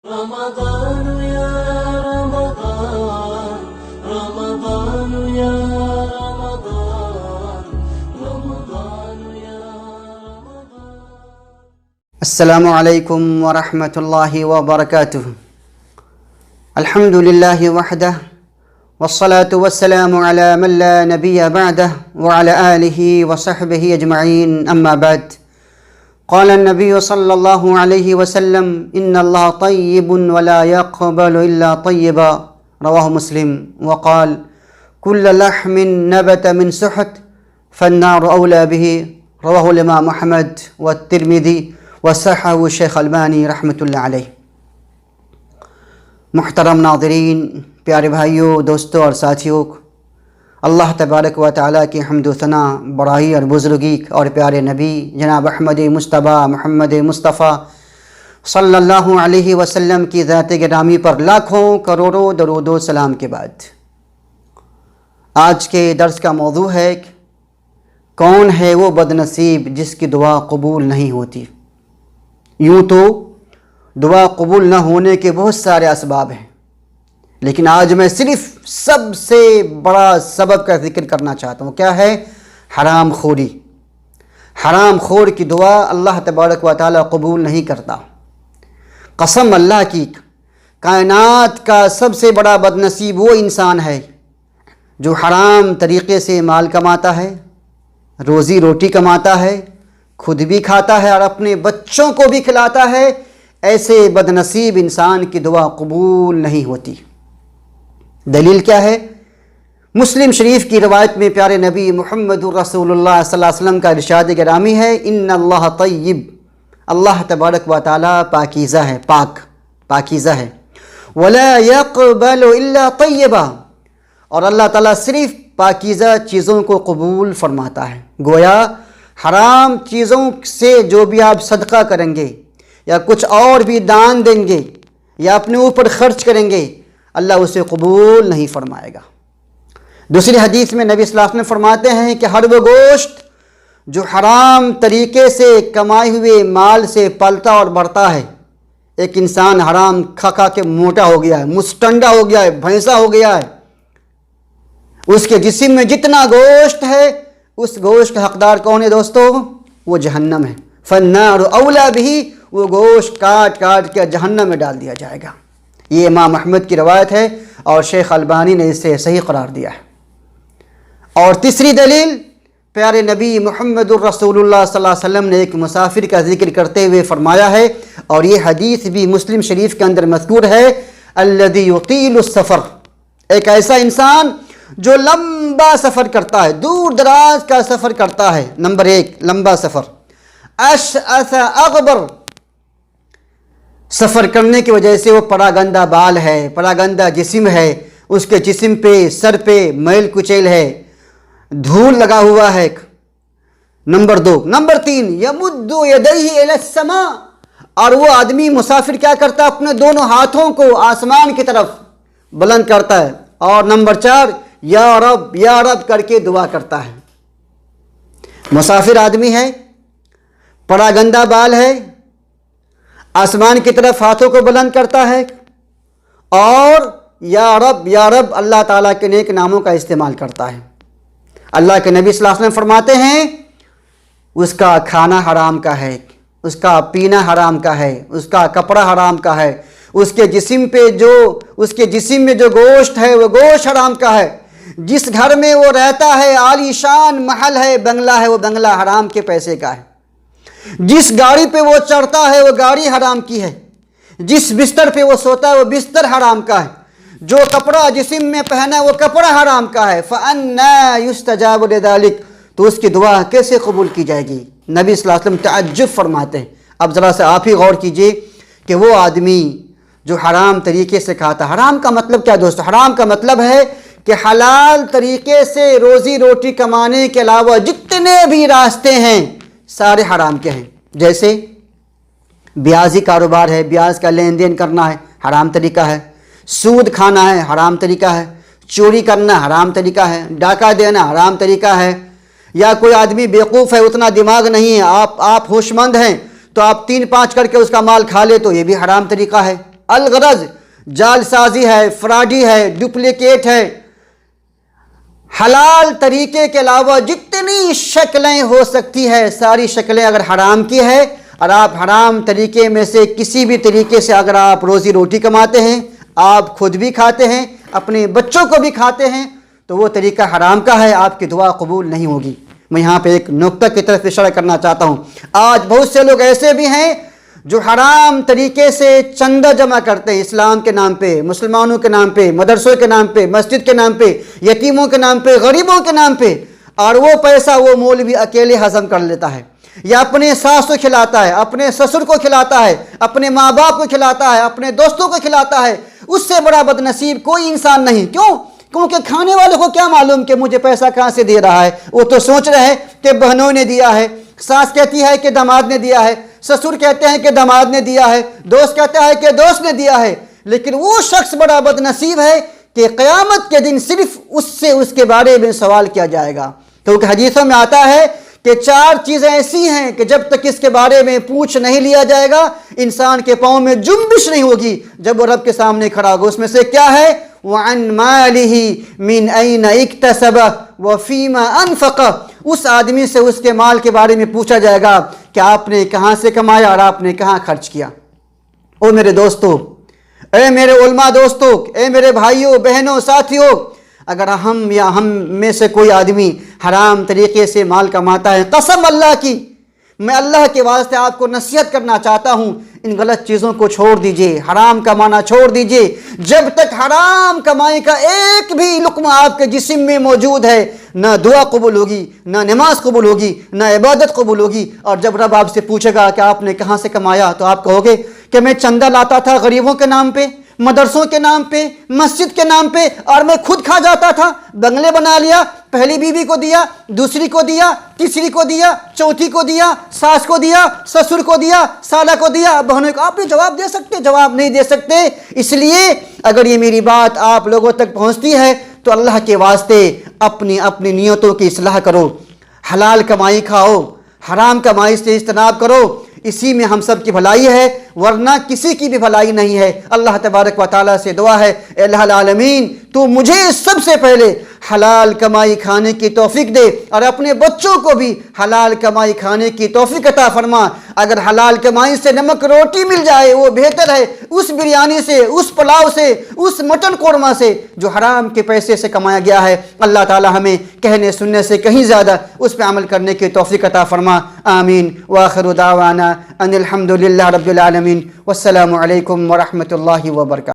رمضان يا رمضان رمضان يا رمضان رمضان يا رمضان. السلام عليكم ورحمة الله وبركاته. الحمد لله وحده والصلاة والسلام على من لا نبي بعده وعلى آله وصحبه أجمعين. أما بعد، قال النبي صلى الله عليه وسلم: إن الله طيب ولا يقبل إلا طيبا، رواه مسلم. وقال: كل لحم نبت من سحت فالنار أولى به، رواه الإمام أحمد والترمذي وصححه الشیخ البانی رحمۃ اللہ علیہ. محترم ناظرین، پیارے بھائیوں، دوستوں اور ساتھیوں، اللہ تبارک و تعالیٰ کی حمد و ثنا، بڑائی اور بزرگی اور پیارے نبی جناب احمد مصطفیٰ محمد مصطفیٰ صلی اللہ علیہ وسلم کی ذات گرامی پر لاکھوں کروڑوں درود و سلام کے بعد آج کے درس کا موضوع ہے: کون ہے وہ بد نصیب جس کی دعا قبول نہیں ہوتی؟ یوں تو دعا قبول نہ ہونے کے بہت سارے اسباب ہیں، لیکن آج میں صرف سب سے بڑا سبب کا ذکر کرنا چاہتا ہوں. کیا ہے؟ حرام خوری. حرام خور کی دعا اللہ تبارک و تعالیٰ قبول نہیں کرتا. قسم اللہ کی، کائنات کا سب سے بڑا بد نصیب وہ انسان ہے جو حرام طریقے سے مال کماتا ہے، روزی روٹی کماتا ہے، خود بھی کھاتا ہے اور اپنے بچوں کو بھی کھلاتا ہے. ایسے بد نصیب انسان کی دعا قبول نہیں ہوتی. دلیل کیا ہے؟ مسلم شریف کی روایت میں پیارے نبی محمد رسول اللہ صلی اللہ علیہ وسلم کا ارشاد گرامی ہے: ان اللہ طیب، اللہ تبارک و تعالیٰ پاکیزہ ہے، پاکیزہ ہے. ولا يقبل الا طیبا، اور اللہ تعالیٰ صرف پاکیزہ چیزوں کو قبول فرماتا ہے. گویا حرام چیزوں سے جو بھی آپ صدقہ کریں گے یا کچھ اور بھی دان دیں گے یا اپنے اوپر خرچ کریں گے، اللہ اسے قبول نہیں فرمائے گا. دوسری حدیث میں نبی صلی اللہ علیہ وسلم فرماتے ہیں کہ ہر وہ گوشت جو حرام طریقے سے کمائے ہوئے مال سے پلتا اور بڑھتا ہے، ایک انسان حرام کھا کھا کے موٹا ہو گیا ہے، مستنڈا ہو گیا ہے، بھینسا ہو گیا ہے، اس کے جسم میں جتنا گوشت ہے اس گوشت کا حقدار کون ہے دوستو؟ وہ جہنم ہے. فالنار اولا بھی، وہ گوشت کاٹ کاٹ کے جہنم میں ڈال دیا جائے گا. یہ امام احمد کی روایت ہے اور شیخ البانی نے اسے صحیح قرار دیا ہے. اور تیسری دلیل، پیارے نبی محمد الرسول اللہ صلی اللہ علیہ وسلم نے ایک مسافر کا ذکر کرتے ہوئے فرمایا ہے، اور یہ حدیث بھی مسلم شریف کے اندر مذکور ہے: الذی یطیل السفر، ایک ایسا انسان جو لمبا سفر کرتا ہے، دور دراز کا سفر کرتا ہے. نمبر ایک، لمبا سفر. اشعث اغبر، سفر کرنے کی وجہ سے وہ پراگندہ بال ہے، پراگندہ جسم ہے، اس کے جسم پہ، سر پہ میل کچیل ہے، دھول لگا ہوا ہے. نمبر دو. نمبر تین، یمد یدیہ الی السماء، اور وہ آدمی مسافر کیا کرتا ہے؟ اپنے دونوں ہاتھوں کو آسمان کی طرف بلند کرتا ہے. اور نمبر چار، یا رب کر کے دعا کرتا ہے. مسافر آدمی ہے، پراگندہ بال ہے، آسمان کی طرف ہاتھوں کو بلند کرتا ہے، اور یا رب اللہ تعالیٰ کے نیک ناموں کا استعمال کرتا ہے. اللہ کے نبی صلی اللہ علیہ وسلم فرماتے ہیں اس کا کھانا حرام کا ہے، اس کا پینا حرام کا ہے، اس کا کپڑا حرام کا ہے، اس کے جسم میں جو گوشت ہے وہ گوشت حرام کا ہے. جس گھر میں وہ رہتا ہے، عالی شان محل ہے، بنگلہ ہے، وہ بنگلہ حرام کے پیسے کا ہے. جس گاڑی پہ وہ چڑھتا ہے وہ گاڑی حرام کی ہے. جس بستر پہ وہ سوتا ہے وہ بستر حرام کا ہے. جو کپڑا جسم میں پہنا ہے وہ کپڑا حرام کا ہے. فَأَنَّا يُسْتَجَابُ لِذَلِكَ، تو اس کی دعا کیسے قبول کی جائے گی؟ نبی صلی اللہ علیہ وسلم تعجب فرماتے ہیں. اب ذرا سے آپ ہی غور کیجئے کہ وہ آدمی جو حرام طریقے سے کھاتا، حرام کا مطلب کیا دوستو؟ حرام کا مطلب ہے کہ حلال طریقے سے روزی روٹی کمانے کے علاوہ جتنے بھی راستے ہیں سارے حرام کے ہیں. جیسے بیاضی کاروبار ہے، بیاض کا لین دین کرنا ہے، حرام طریقہ ہے. سود کھانا ہے، حرام طریقہ ہے. چوری کرنا حرام طریقہ ہے. ڈاکہ دینا حرام طریقہ ہے. یا کوئی آدمی بیوقوف ہے، اتنا دماغ نہیں ہے، آپ ہوش مند ہیں تو آپ 3-5 کر کے اس کا مال کھا لے تو یہ بھی حرام طریقہ ہے. الغرض جال سازی ہے، فراڈی ہے، ڈپلیکیٹ ہے. حلال طریقے کے علاوہ جتنی شکلیں ہو سکتی ہے ساری شکلیں اگر حرام کی ہے اور آپ حرام طریقے میں سے کسی بھی طریقے سے اگر آپ روزی روٹی کماتے ہیں، آپ خود بھی کھاتے ہیں، اپنے بچوں کو بھی کھاتے ہیں، تو وہ طریقہ حرام کا ہے، آپ کی دعا قبول نہیں ہوگی. میں یہاں پہ ایک نقطہ کی طرف اشارہ کرنا چاہتا ہوں. آج بہت سے لوگ ایسے بھی ہیں جو حرام طریقے سے چندہ جمع کرتے ہیں، اسلام کے نام پہ، مسلمانوں کے نام پہ، مدرسوں کے نام پہ، مسجد کے نام پہ، یتیموں کے نام پہ، غریبوں کے نام پہ، اور وہ پیسہ وہ مولوی اکیلے ہضم کر لیتا ہے، یا اپنے ساس کو کھلاتا ہے، اپنے سسر کو کھلاتا ہے، اپنے ماں باپ کو کھلاتا ہے، اپنے دوستوں کو کھلاتا ہے. اس سے بڑا بد نصیب کوئی انسان نہیں. کیوں؟ کیونکہ کھانے والے کو کیا معلوم کہ مجھے پیسہ کہاں سے دے رہا ہے. وہ تو سوچ رہے ہیں کہ بہنوں نے دیا ہے، ساس کہتی ہے کہ داماد نے دیا ہے، سسر کہتے ہیں کہ داماد نے دیا ہے، دوست کہتا ہے کہ دوست نے دیا ہے. لیکن وہ شخص بڑا بد نصیب ہے کہ قیامت کے دن صرف اس سے اس کے بارے میں سوال کیا جائے گا. کیونکہ حدیثوں میں آتا ہے کہ 4 چیزیں ایسی ہیں کہ جب تک اس کے بارے میں پوچھ نہیں لیا جائے گا انسان کے پاؤں میں جنبش نہیں ہوگی جب وہ رب کے سامنے کھڑا ہوگا. اس میں سے کیا ہے؟ وَعَنْ مَالِهِ مِنْ أَيْنَ اِكْتَسَبَ وَفِيمَا أَنْفَقَ. اس آدمی سے اس کے مال کے بارے میں پوچھا جائے گا کہ آپ نے کہاں سے کمایا اور آپ نے کہاں خرچ کیا. او میرے دوستو، اے میرے علماء دوستو، اے میرے بھائیوں بہنوں ساتھیوں، اگر ہم یا ہم میں سے کوئی آدمی حرام طریقے سے مال کماتا ہے، قسم اللہ کی، میں اللہ کے واسطے آپ کو نصیحت کرنا چاہتا ہوں، ان غلط چیزوں کو چھوڑ دیجئے، حرام کمانا چھوڑ دیجئے. جب تک حرام کمائی کا ایک بھی لقمہ آپ کے جسم میں موجود ہے نہ دعا قبول ہوگی، نہ نماز قبول ہوگی، نہ عبادت قبول ہوگی. اور جب رب آپ سے پوچھے گا کہ آپ نے کہاں سے کمایا تو آپ کہو گے کہ میں چندہ لاتا تھا غریبوں کے نام پہ، مدرسوں کے نام پہ، مسجد کے نام پہ، اور میں خود کھا جاتا تھا. بنگلے بنا لیا، پہلی بیوی کو دیا، دوسری کو دیا، تیسری کو دیا، چوتھی کو دیا، ساس کو دیا، سسر کو دیا، سالہ کو دیا، بہنوں کو. آپ یہ جواب دے سکتے؟ جواب نہیں دے سکتے. اس لیے اگر یہ میری بات آپ لوگوں تک پہنچتی ہے تو اللہ کے واسطے اپنی نیتوں کی اصلاح کرو، حلال کمائی کھاؤ، حرام کمائی سے اجتناب کرو. اسی میں ہم سب کی بھلائی ہے، ورنہ کسی کی بھی بھلائی نہیں ہے. اللہ تبارک و تعالیٰ سے دعا ہے، اے الہ العالمین تو مجھے سب سے پہلے حلال کمائی کھانے کی توفیق دے اور اپنے بچوں کو بھی حلال کمائی کھانے کی توفیق عطا فرما. اگر حلال کمائی سے نمک روٹی مل جائے وہ بہتر ہے اس بریانی سے، اس پلاؤ سے، اس مٹن قورمہ سے جو حرام کے پیسے سے کمایا گیا ہے. اللہ تعالی ہمیں کہنے سننے سے کہیں زیادہ اس پہ عمل کرنے کی توفیق عطا فرما. آمین. وآخر دعوانا ان الحمد للہ رب العالمین. والسلام علیکم ورحمۃ اللہ وبرکاتہ.